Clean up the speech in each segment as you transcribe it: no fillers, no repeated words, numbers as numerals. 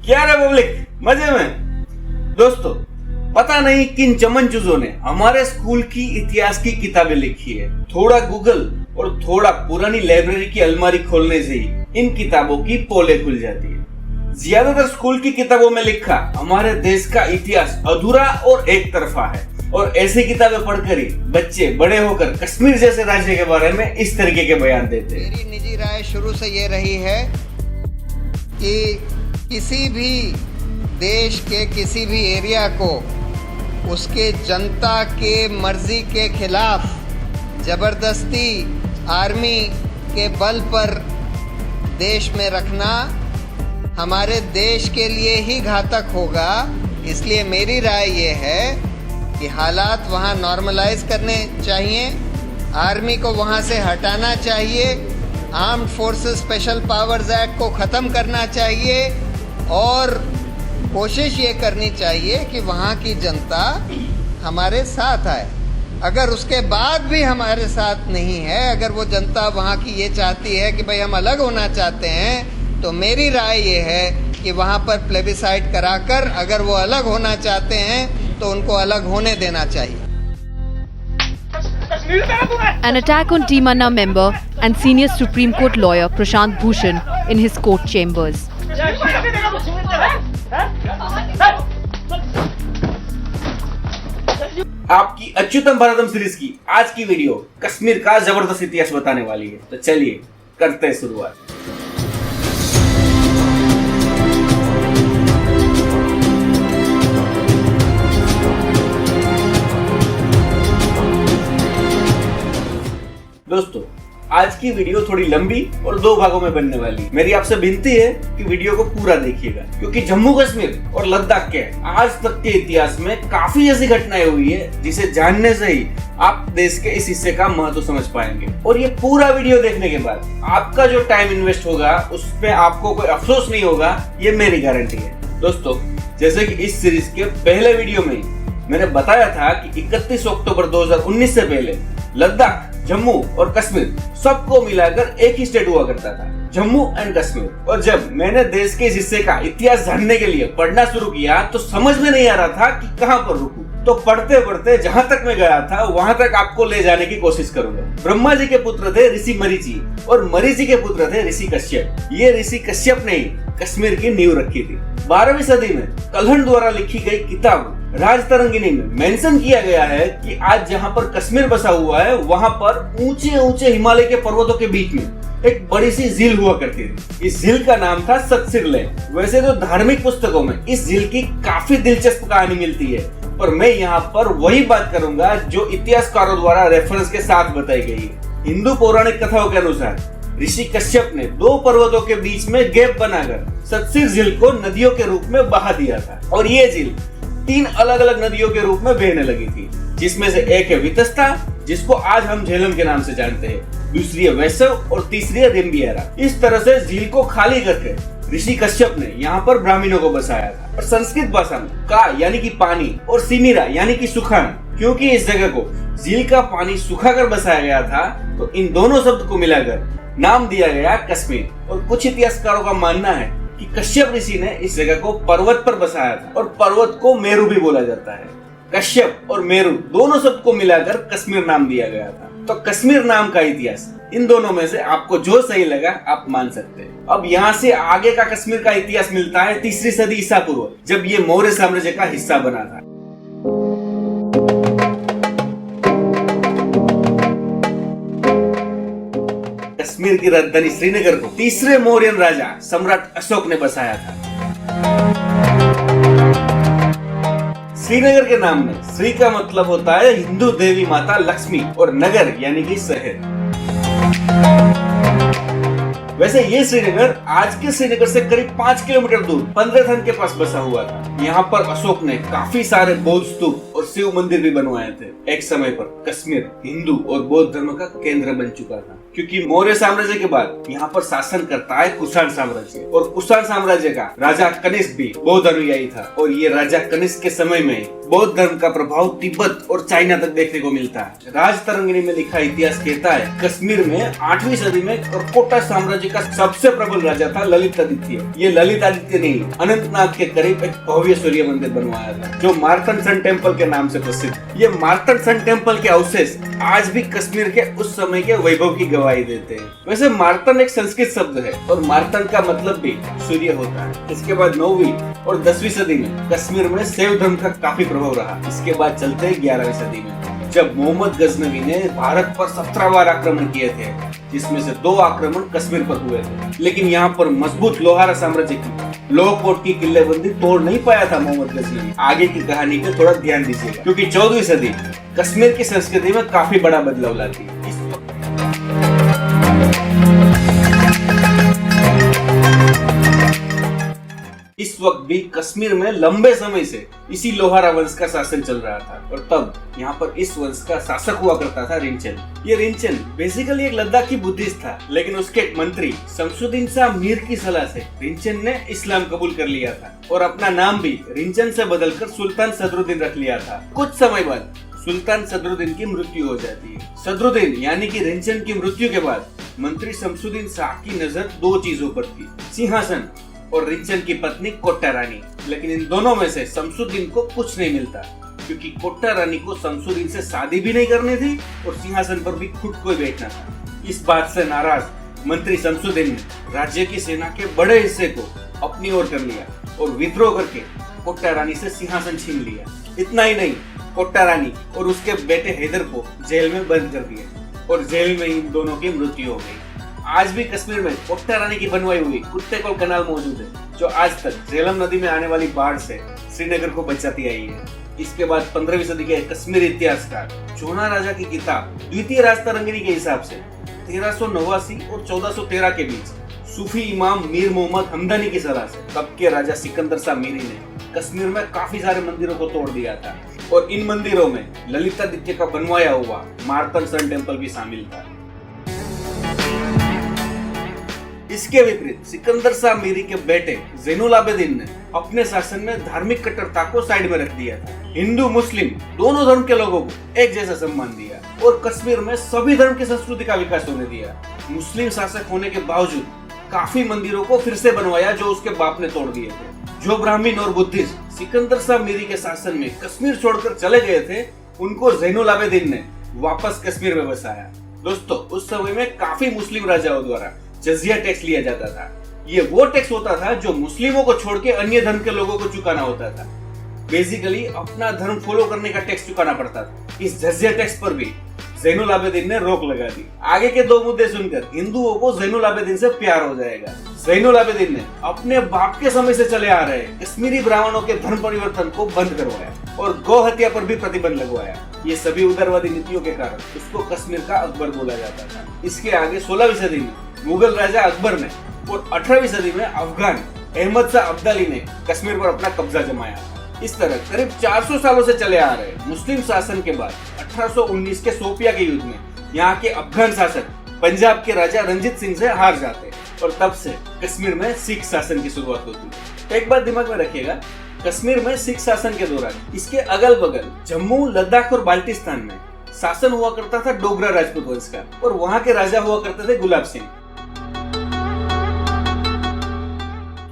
क्या रे पब्लिक, मजे में? दोस्तों, पता नहीं किन चमनचूजों ने हमारे स्कूल की इतिहास की किताबें लिखी है। थोड़ा गूगल और थोड़ा पुरानी लाइब्रेरी की अलमारी खोलने से ही इन किताबों की पोलें खुल जाती है। ज्यादातर स्कूल की किताबों में लिखा हमारे देश का इतिहास अधूरा और एक तरफा है, और ऐसी किताबें पढ़कर ही बच्चे बड़े होकर कश्मीर जैसे राज्य के बारे में इस तरीके के बयान देते हैं। मेरी निजी राय शुरू से ये रही है कि किसी भी देश के किसी भी एरिया को उसके जनता के मर्जी के खिलाफ जबरदस्ती आर्मी के बल पर देश में रखना हमारे देश के लिए ही घातक होगा। इसलिए मेरी राय ये है कि हालात वहाँ नॉर्मलाइज करने चाहिए, आर्मी को वहाँ से हटाना चाहिए, armed forces special powers act को ख़त्म करना चाहिए और कोशिश ये करनी चाहिए कि वहाँ की जनता हमारे साथ आए। अगर उसके बाद भी हमारे साथ नहीं है, अगर वो जनता वहाँ की ये चाहती है कि भाई हम अलग होना चाहते हैं, तो मेरी राय ये है कि वहाँ पर प्लेबिसाइट कराकर अगर वो अलग होना चाहते हैं तो उनको अलग होने देना चाहिए। An attack on Team Anna member and senior Supreme Court lawyer Prashant Bhushan in his court chambers. आपकी अच्युतम भारतम सीरीज की आज की वीडियो कश्मीर का जबरदस्त इतिहास बताने वाली है, तो चलिए करते हैं शुरुआत। दोस्तों, आज की वीडियो थोड़ी लंबी और दो भागों में बनने वाली है। मेरी आपसे विनती है कि वीडियो को पूरा देखिएगा, क्योंकि जम्मू कश्मीर और लद्दाख के आज तक के इतिहास में काफी ऐसी घटनाएं हुई है जिसे जानने से ही आप देश के इस हिस्से का महत्व समझ पाएंगे। और ये पूरा वीडियो देखने के बाद आपका जो टाइम इन्वेस्ट होगा उस पर आपको कोई अफसोस नहीं होगा, ये मेरी गारंटी है। दोस्तों, जैसे कि इस सीरीज के पहले वीडियो में मैंने बताया था कि 31 अक्टूबर 2019 से पहले लद्दाख, जम्मू और कश्मीर सबको मिलाकर एक ही स्टेट हुआ करता था, जम्मू एंड कश्मीर। और जब मैंने देश के इस हिस्से का इतिहास जानने के लिए पढ़ना शुरू किया तो समझ में नहीं आ रहा था कि कहां पर रुकूं। तो पढ़ते पढ़ते जहां तक मैं गया था वहां तक आपको ले जाने की कोशिश करूंगा। ब्रह्मा जी के पुत्र थे ऋषि मरीचि और मरीचि के पुत्र थे ऋषि कश्यप। ये ऋषि कश्यप ने ही कश्मीर की नींव रखी थी। 12वीं सदी में कल्हण द्वारा लिखी गई किताब राजतरंगिनी में मेंशन किया गया है कि आज जहां पर कश्मीर बसा हुआ है वहां पर ऊंचे ऊंचे हिमालय के पर्वतों के बीच में एक बड़ी सी झील हुआ करती थी। इस झील का नाम था सतसिर लेक। वैसे तो धार्मिक पुस्तकों में इस झील की काफी दिलचस्प कहानी मिलती है, पर मैं यहाँ पर वही बात करूंगा जो इतिहासकारों द्वारा रेफरेंस के साथ बताई गई है। हिंदू पौराणिक कथाओं के अनुसार ऋषि कश्यप ने दो पर्वतों के बीच में गैप बनाकर सतसिर झील को नदियों के रूप में बहा दिया था, और ये झील 3 अलग अलग नदियों के रूप में बहने लगी थी, जिसमें से एक है वितस्ता, जिसको आज हम झेलम के नाम से जानते हैं, दूसरी है वैसव और तीसरी है रिम्बियारा। इस तरह से झील को खाली करके ऋषि कश्यप ने यहाँ पर ब्राह्मणों को बसाया था। और संस्कृत भाषा में का यानी कि पानी और सिमिरा यानी कि सुखाना, क्योंकि इस जगह को झील का पानी सुखाकर बसाया गया था, तो इन दोनों शब्द को मिलाकर नाम दिया गया कश्मीर। और कुछ इतिहासकारों का मानना है कि कश्यप ऋषि ने इस जगह को पर्वत पर बसाया था, और पर्वत को मेरु भी बोला जाता है। कश्यप और मेरु दोनों शब्द को मिलाकर कश्मीर नाम दिया गया था। तो कश्मीर नाम का इतिहास इन दोनों में से आपको जो सही लगा आप मान सकते हैं। अब यहाँ से आगे का कश्मीर का इतिहास मिलता है 3री सदी ईसा पूर्व, जब ये मौर्य साम्राज्य का हिस्सा बना था। कश्मीर की राजधानी श्रीनगर को तीसरे मौर्यन राजा सम्राट अशोक ने बसाया था। श्रीनगर के नाम में श्री का मतलब होता है हिंदू देवी माता लक्ष्मी और नगर यानी कि शहर। वैसे ये श्रीनगर आज के श्रीनगर से करीब 5 किलोमीटर दूर पंद्रथन के पास बसा हुआ था। यहाँ पर अशोक ने काफी सारे बौद्ध स्तूप और शिव मंदिर भी बनवाए थे। एक समय पर कश्मीर हिंदू और बौद्ध धर्म का केंद्र बन चुका था, क्योंकि मौर्य साम्राज्य के बाद यहाँ पर शासन करता है कुषाण साम्राज्य, और कुषाण साम्राज्य का राजा कनिष्क भी बौद्ध अनुयायी था। और ये राजा कनिष्क के समय में बौद्ध धर्म का प्रभाव तिब्बत और चाइना तक देखने को मिलता है। राजतरंगिणी में लिखा इतिहास कहता है कश्मीर में 8वीं सदी में कर्कोटा साम्राज्य का सबसे प्रबल राजा था ललित आदित्य। ये ललित आदित्य ने अनंतनाग के करीब एक भव्य सूर्य मंदिर बनवाया था जो मार्तन सन टेम्पल के नाम से प्रसिद्ध। ये मार्तन सन टेम्पल के अवशेष आज भी कश्मीर के उस समय के वैभव की गवाही देते हैं। वैसे मार्तन एक संस्कृत शब्द है और मार्तन का मतलब भी सूर्य होता है। इसके बाद 9वीं और 10वीं सदी में कश्मीर में शैव धर्म का काफी प्रभाव रहा। इसके बाद चलते 11वीं सदी में जब मोहम्मद गजनवी ने भारत पर 17 बार आक्रमण किए थे, जिसमें से 2 आक्रमण कश्मीर पर हुए थे। लेकिन यहाँ पर मजबूत लोहारा साम्राज्य की लोहकोट की किल्लेबंदी तोड़ नहीं पाया था मोहम्मद गजनवी। आगे की कहानी पे थोड़ा ध्यान दीजिएगा क्योंकि 14वीं सदी कश्मीर की संस्कृति में काफी बड़ा बदलाव लाती है। इस वक्त भी कश्मीर में लंबे समय से इसी लोहारा वंश का शासन चल रहा था और तब यहाँ पर इस वंश का शासक हुआ करता था रिंचन। ये रिंचन बेसिकली एक लद्दाखी बुद्धिस्ट था, लेकिन उसके एक मंत्री शमसुद्दीन शाह मीर की सलाह से रिंचन ने इस्लाम कबूल कर लिया था और अपना नाम भी रिंचन से बदलकर सुल्तान सदरुद्दीन रख लिया था। कुछ समय बाद सुल्तान सदरुद्दीन की मृत्यु हो जाती है। सदरुद्दीन यानी कि रिंचन की मृत्यु के बाद मंत्री शमसुद्दीन शाह की नजर 2 चीजों पर थी, सिंहासन और रिंचन की पत्नी कोट्टा रानी। लेकिन इन दोनों में से शमसुद्दीन को कुछ नहीं मिलता क्योंकि कोट्टा रानी को शमसुद्दीन से शादी भी नहीं करनी थी और सिंहासन पर भी खुद को ही बैठना था। इस बात से नाराज मंत्री शमसुद्दीन ने राज्य की सेना के बड़े हिस्से को अपनी ओर कर लिया और विद्रोह करके कोट्टा रानी से सिंहासन छीन लिया। इतना ही नहीं, कोट्टा रानी और उसके बेटे हैदर को जेल में बंद कर दिया और जेल में इन दोनों की मृत्यु हो गई। आज भी कश्मीर में कोट्टा रानी की बनवाई हुई कुत्तेकोल कनाल मौजूद है जो आज तक झेलम नदी में आने वाली बाढ़ से श्रीनगर को बचाती आई है। इसके बाद 15वीं सदी के कश्मीरी इतिहासकार जोना राजा की किताब द्वितीय राजतरंगिणी के हिसाब से 1389 और 1413 के बीच सूफी इमाम मीर मोहम्मद हमदानी की सलाह से तब के राजा सिकंदर शाह मीरी ने कश्मीर में काफी सारे मंदिरों को तोड़ दिया था और इन मंदिरों में ललितादित्य का बनवाया हुआ मार्तन सन टेम्पल भी शामिल था। इसके विपरीत सिकंदर शाह मीरी के बेटे ज़ैनुल आबिदीन ने अपने शासन में धार्मिक कट्टरता को साइड में रख दिया था। हिंदू मुस्लिम दोनों धर्म के लोगों को एक जैसा सम्मान दिया और कश्मीर में सभी धर्म की संस्कृति का विकास होने दिया। मुस्लिम शासक होने के बावजूद काफी मंदिरों को फिर से बनवाया जो उसके बाप ने तोड़ दिए थे। जो ब्राह्मण और बुद्धिस्ट सिकंदर शाह मीरी के शासन में कश्मीर छोड़कर चले गए थे, उनको ज़ैनुल आबिदीन ने वापस कश्मीर में बसाया। दोस्तों, उस समय में काफी मुस्लिम राजाओं द्वारा जजिया टैक्स लिया जाता था। ये वो टैक्स होता था जो मुस्लिमों को छोड़ के अन्य धर्म के लोगों को चुकाना होता था। बेसिकली अपना धर्म फॉलो करने का टैक्स चुकाना पड़ता था। इस जजिया टैक्स पर भी ज़ैनुल आबिदीन ने रोक लगा दी। आगे के 2 मुद्दे सुनकर हिंदुओं को ज़ैनुल आबिदीन से प्यार हो जाएगा। ज़ैनुल आबिदीन ने अपने बाप के समय से चले आ रहे कश्मीरी ब्राह्मणों के धर्म परिवर्तन को बंद करवाया और गौ हत्या पर भी प्रतिबंध लगवाया। ये सभी उदारवादी नीतियों के कारण उसको कश्मीर का अकबर बोला जाता था। इसके आगे 16वीं सदी में मुगल राजा अकबर ने और 18वीं सदी में अफगान अहमद शाह अब्दाली ने कश्मीर पर अपना कब्जा जमाया। इस तरह करीब 400 सालों से चले आ रहे मुस्लिम शासन के बाद 1819 के सोपिया के युद्ध में यहाँ के अफगान शासक पंजाब के राजा रंजीत सिंह से हार जाते और तब से कश्मीर में सिख शासन की शुरुआत होती है। एक बात दिमाग में रखिएगा, कश्मीर में सिख शासन के दौरान इसके अगल बगल जम्मू, लद्दाख और बाल्टिस्तान में शासन हुआ करता था डोगरा राजपूत वंश का और वहाँ के राजा हुआ करते थे गुलाब सिंह।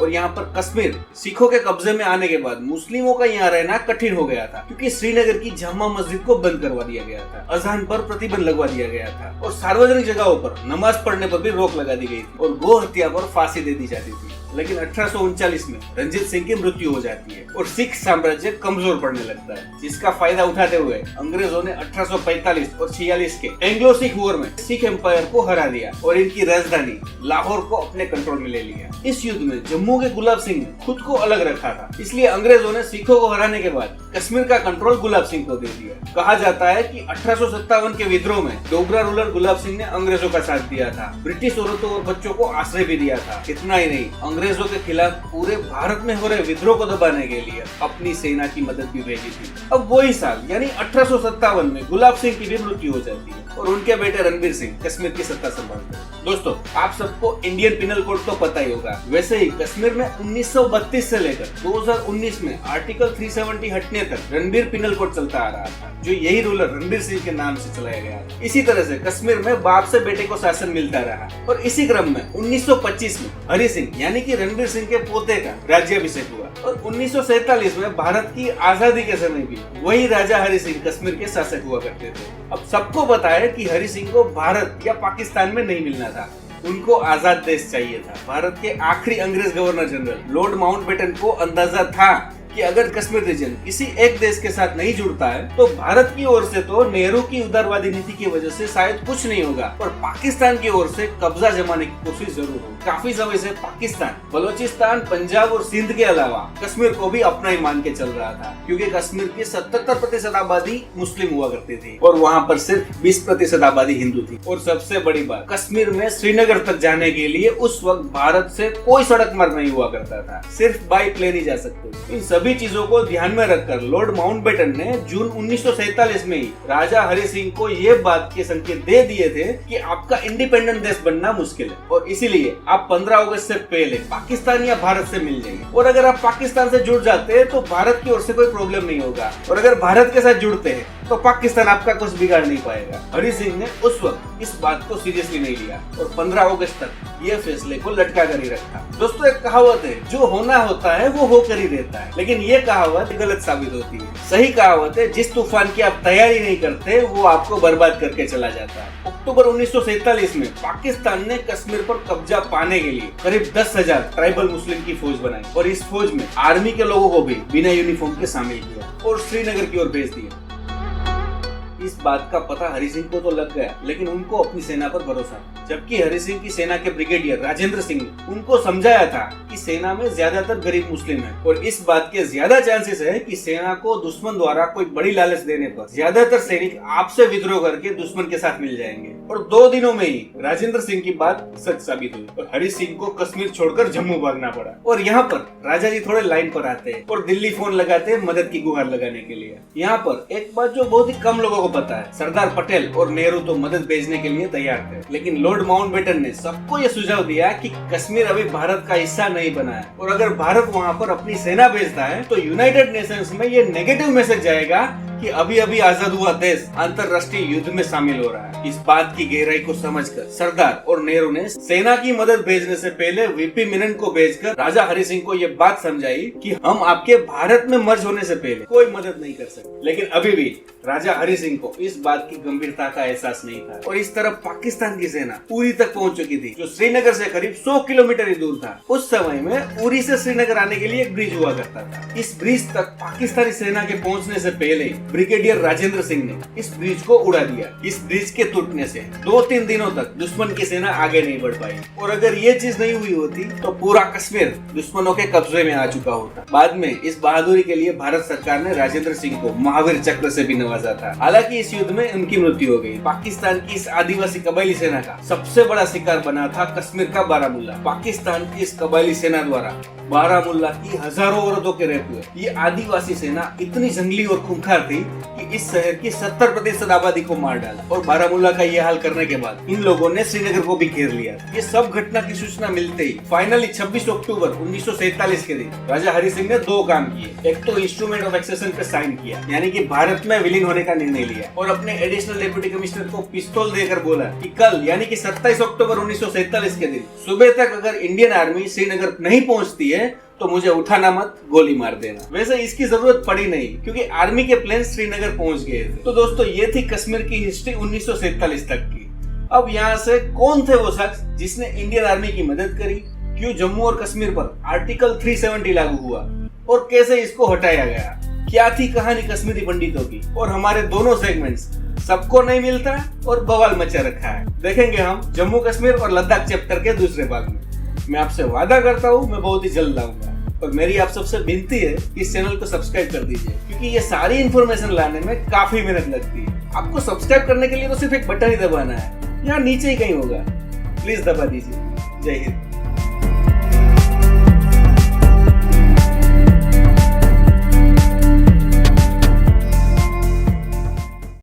और यहाँ पर कश्मीर सिखों के कब्जे में आने के बाद मुस्लिमों का यहाँ रहना कठिन हो गया था क्योंकि श्रीनगर की जामा मस्जिद को बंद करवा दिया गया था, अजान पर प्रतिबंध लगवा दिया गया था और सार्वजनिक जगहों पर नमाज पढ़ने पर भी रोक लगा दी गई थी और गौ हत्या पर फांसी दे दी जाती थी। लेकिन 1839 में रंजीत सिंह की मृत्यु हो जाती है और सिख साम्राज्य कमजोर पड़ने लगता है, जिसका फायदा उठाते हुए अंग्रेजों ने 1845 और 46 के एंग्लो सिख वॉर में सिख एम्पायर को हरा दिया और इनकी राजधानी लाहौर को अपने कंट्रोल में ले लिया। इस युद्ध में जम्मू के गुलाब सिंह ने खुद को अलग रखा था, इसलिए अंग्रेजों ने सिखों को हराने के बाद कश्मीर का कंट्रोल गुलाब सिंह को दे दिया। कहा जाता है कि 1857 के विद्रोह में डोगरा रूलर गुलाब सिंह ने अंग्रेजों का साथ दिया था, ब्रिटिश औरतों और बच्चों को आश्रय भी दिया था। इतना ही नहीं, अंग्रेजों के खिलाफ पूरे भारत में हो रहे विद्रोह को दबाने के लिए अपनी सेना की मदद भी भेजी थी। अब वही साल यानी 1857 में गुलाब सिंह की भी मृत्यु हो जाती है और उनके बेटे रणबीर सिंह कश्मीर की सत्ता संभालते हैं। दोस्तों, आप सबको इंडियन पिनल कोड तो पता ही होगा। वैसे ही कश्मीर में 1932 से लेकर 2019 में आर्टिकल 370 हटने तक रणबीर पिनल कोड चलता आ रहा था, जो यही रूलर रणबीर सिंह के नाम से चलाया गया। इसी तरह से कश्मीर में बाप से बेटे को शासन मिलता रहा और इसी क्रम में 1925 में हरि सिंह यानी कि रणबीर सिंह के पोते का राज्याभिषेक हुआ और 1947 में भारत की आजादी के समय भी वही राजा हरि सिंह कश्मीर के शासक हुआ करते थे। अब सबको पता है कि हरि सिंह को भारत या पाकिस्तान में नहीं मिलना था, उनको आजाद देश चाहिए था। भारत के आखिरी अंग्रेज गवर्नर जनरल लॉर्ड माउंटबेटन को अंदाजा था कि अगर कश्मीर रीजन किसी एक देश के साथ नहीं जुड़ता है तो भारत की ओर से तो नेहरू की उदारवादी नीति की वजह से शायद कुछ नहीं होगा और पाकिस्तान की ओर से कब्जा जमाने की कोशिश जरूर होगी। काफी समय से पाकिस्तान बलोचिस्तान, पंजाब और सिंध के अलावा कश्मीर को भी अपना ही मान के चल रहा था, क्योंकि कश्मीर की 77% आबादी मुस्लिम हुआ करती थी और वहाँ पर सिर्फ 20% आबादी हिंदू थी। और सबसे बड़ी बात, कश्मीर में श्रीनगर तक जाने के लिए उस वक्त भारत से कोई सड़क मार्ग नहीं हुआ करता था, सिर्फ बाई प्लेन ही जा सकते। इन सभी चीजों को ध्यान में रखकर लॉर्ड माउंटबेटन ने जून 1947 में ही राजा हरि सिंह को ये बात के संकेत दे दिए थे कि आपका इंडिपेंडेंट देश बनना मुश्किल है और इसीलिए आप 15 अगस्त से पहले पाकिस्तान या भारत से मिल जाएंगे और अगर आप पाकिस्तान से जुड़ जाते हैं तो भारत की ओर से कोई प्रॉब्लम नहीं होगा और अगर भारत के साथ जुड़ते हैं तो पाकिस्तान आपका कुछ बिगाड़ नहीं पाएगा। हरि सिंह ने उस वक्त इस बात को सीरियसली नहीं लिया और 15 अगस्त तक ये फैसले को लटका कर ही रखा। दोस्तों, एक कहावत है, जो होना होता है वो होकर ही रहता है, लेकिन ये कहावत गलत साबित होती है। सही कहावत है, जिस तूफान की आप तैयारी नहीं करते वो आपको बर्बाद करके चला जाता है। अक्टूबर 1947 में पाकिस्तान ने कश्मीर पर कब्जा पाने के लिए करीब 10,000 ट्राइबल मुस्लिम की फौज बनाई और इस फौज में आर्मी के लोगों को भी बिना यूनिफॉर्म के शामिल किया और श्रीनगर की ओर भेज दिया। इस बात का पता हरि सिंह को तो लग गया, लेकिन उनको अपनी सेना पर भरोसा, जबकि हरि सिंह की सेना के ब्रिगेडियर राजेंद्र सिंह ने उनको समझाया था कि सेना में ज्यादातर गरीब मुस्लिम हैं और इस बात के ज्यादा चांसेस है कि सेना को दुश्मन द्वारा कोई बड़ी लालच देने पर ज्यादातर सैनिक आपसे विद्रोह करके दुश्मन के साथ मिल जाएंगे। और 2 दिनों में ही राजेंद्र सिंह की बात सच साबित हुई और हरि सिंह को कश्मीर छोड़कर जम्मू भागना पड़ा। और यहाँ पर राजा जी थोड़े लाइन पर आते हैं और दिल्ली फोन लगाते हैं मदद की गुहार लगाने के लिए। यहाँ पर एक बात जो बहुत ही कम लोगों को पता है, सरदार पटेल और नेहरू तो मदद भेजने के लिए तैयार थे, लेकिन लॉर्ड माउंटबेटन ने सबको ये सुझाव दिया कि कश्मीर अभी भारत का हिस्सा नहीं बना है और अगर भारत वहाँ पर अपनी सेना भेजता है तो यूनाइटेड नेशंस में ये नेगेटिव मैसेज जाएगा कि अभी अभी आजाद हुआ देश अंतर्राष्ट्रीय युद्ध में शामिल हो रहा है। इस बात की गहराई को समझकर सरदार और नेहरू ने सेना की मदद भेजने से पहले वीपी मेनन को भेजकर राजा हरि सिंह को ये बात समझाई कि हम आपके भारत में मर्ज होने से पहले कोई मदद नहीं कर सकते। लेकिन अभी भी राजा हरि सिंह को इस बात की गंभीरता का एहसास नहीं था और इस तरफ पाकिस्तान की सेना उरी तक पहुंच चुकी थी, जो श्रीनगर से करीब 100 किलोमीटर ही दूर था। उस समय में उरी से श्रीनगर आने के लिए एक ब्रिज हुआ करता था। इस ब्रिज तक पाकिस्तानी सेना के पहुंचने से पहले ब्रिगेडियर राजेंद्र सिंह ने इस ब्रिज को उड़ा दिया। इस ब्रिज के टूटने से 2-3 दिनों तक दुश्मन की सेना आगे नहीं बढ़ पाई और अगर ये चीज नहीं हुई होती तो पूरा कश्मीर दुश्मनों के कब्जे में आ चुका होता। बाद में इस बहादुरी के लिए भारत सरकार ने राजेंद्र सिंह को महावीर चक्र से भी नवाजा था। हालांकि इस युद्ध में उनकी मृत्यु हो गई। पाकिस्तान की इस आदिवासी कबायली सेना का सबसे बड़ा शिकार बना था कश्मीर का बारामूला। पाकिस्तान की इस कबायली सेना द्वारा बारामूला की हजारों औरतों के रेप हुए। ये आदिवासी सेना इतनी जंगली और खूंखार थी कि इस शहर की 70% आबादी को मार डाला और बारामूला का ये हाल करने के बाद इन लोगों ने श्रीनगर को भी घेर लिया। ये सब घटना की सूचना मिलते ही फाइनली 26 अक्टूबर 1947 के दिन राजा हरि सिंह ने 2 काम किए। एक तो इंस्ट्रूमेंट ऑफ एक्सेशन पे साइन किया, यानी कि भारत में विलीन होने का निर्णय लिया और अपने एडिशनल डिप्टी कमिश्नर को पिस्तौल देकर बोला कि कल यानी कि 27 अक्टूबर 1947 के दिन सुबह तक अगर इंडियन आर्मी श्रीनगर नहीं पहुंचती है तो मुझे उठाना मत, गोली मार देना। वैसे इसकी जरूरत पड़ी नहीं क्योंकि आर्मी के प्लेन श्रीनगर पहुंच गए थे। तो दोस्तों, ये थी कश्मीर की हिस्ट्री 1947 तक की। अब यहाँ से कौन थे वो शख्स जिसने इंडियन आर्मी की मदद करी, क्यों जम्मू और कश्मीर पर आर्टिकल 370 लागू हुआ और कैसे इसको हटाया गया, क्या थी कहानी कश्मीरी पंडितों की, और हमारे दोनों सेगमेंट्स सबको नहीं मिलता और बवाल मचा रखा है, देखेंगे हम जम्मू कश्मीर और लद्दाख चैप्टर के दूसरे भाग में। मैं आपसे वादा करता हूँ मैं बहुत ही जल्द आऊंगा और मेरी आप सबसे विनती है कि इस चैनल को सब्सक्राइब कर दीजिए, क्योंकि ये सारी इन्फॉर्मेशन लाने में काफी मेहनत लगती है। आपको सब्सक्राइब करने के लिए तो सिर्फ एक बटन ही दबाना है, यहाँ नीचे ही कहीं होगा, प्लीज दबा दीजिए। जय हिंद।